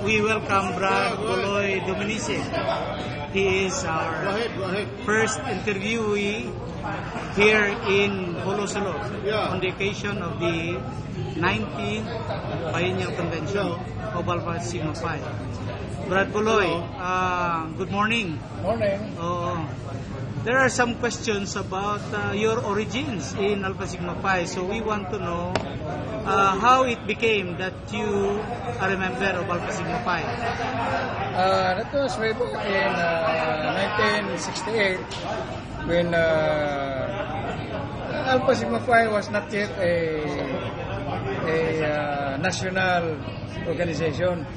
we welcome Brad Puloy Dominici. He is our first interviewee here in Folosolo on the occasion of the 19th Biennial Convention of Alpha Sigma Phi. Brad Puloy, good morning. Morning. There are some questions about your origins in Alpha Sigma Phi, so we want to know how it became that you are a member of Alpha Sigma Phi. That was way back in 1968 when Alpha Sigma Phi was not yet a national organization.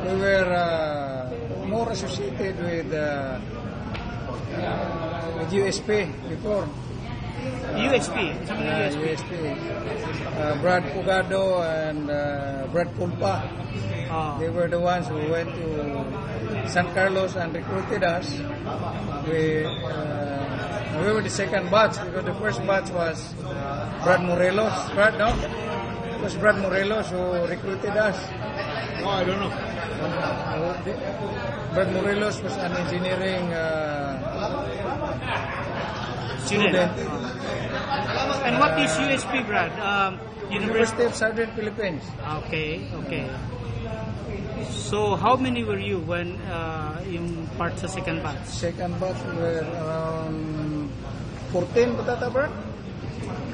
We were more associated with USP before. USP? USP. Brad Pugado and Brad Pulpa. They were the ones who went to San Carlos and recruited us. We were the second batch because the first batch was Brad Morelos. It was Brad Morelos who recruited us. Oh, I don't know. Brad Morelos was an engineering student. And what is USP, Brad? University of Southern Philippines. Okay. So how many were you when in part sa second batch? Second batch were around 14 patata, Brad?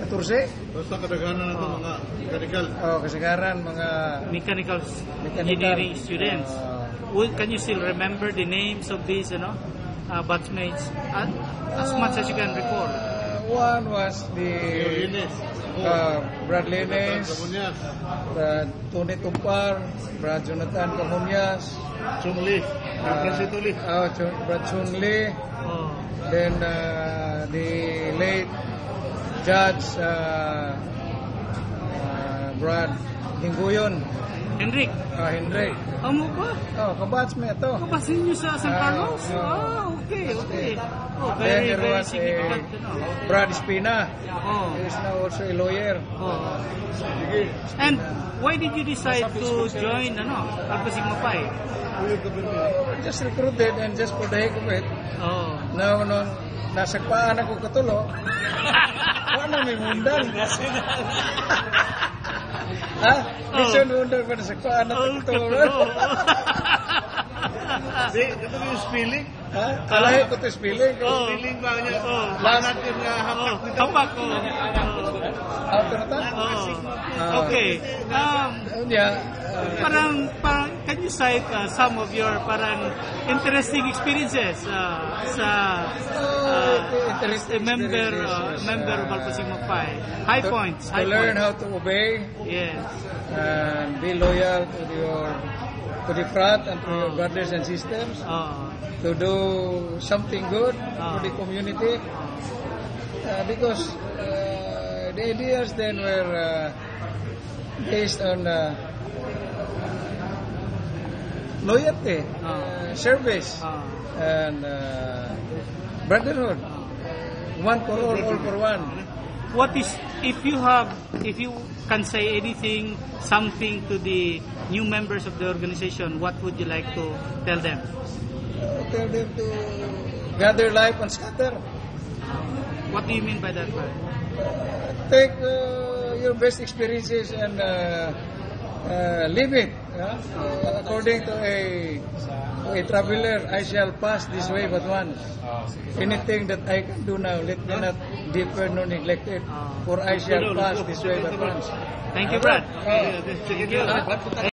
14? Basta kadaghanan ng mga mechanical. Kasagaran mga mechanical engineering students. Can you still remember the names of these, batchmates? As much as you can recall. One was the Brad Lenes, Brad Tony Tumpar, Brad Jonathan Camunyas, Chung Lee, Brad Chung Lee, then the late Judge Brad Hinguyon. Hendrik. Hendrik. Amo ba? Kabatch mo ito. Kabatch ninyo sa San Carlos? Okay. Very significant. Brad Espina. He is now also a lawyer. And why did you decide to join Alpha Sigma Phi? Just recruited and just for the heck of it. Now, nung nasagpaan ako katulo, paano may mundan? Mission mundan pa nasagpaan ako katulo. Ito yung spilling? Kalahi ko ito spilling. Spilling ba niya? Lanat yung hapak nito? Hapak. Okay. Can you cite some of your interesting experiences a member of Alpha Sigma Phi? High points. To learn how to obey. Yes. And be loyal to the frat and to your brothers and sisters. To do something good for the community. Because the ideas then were based on loyalty, service, and brotherhood. One for all for one. What is, if you can say something to the new members of the organization, what would you like to tell them? Tell them to gather life and scatter. What do you mean by that? Take your best experiences and live it. According to a traveler, I shall pass this way but once. Anything that I can do now, let me not defer nor neglect it, for I shall pass this way but once. Thank you, Brad.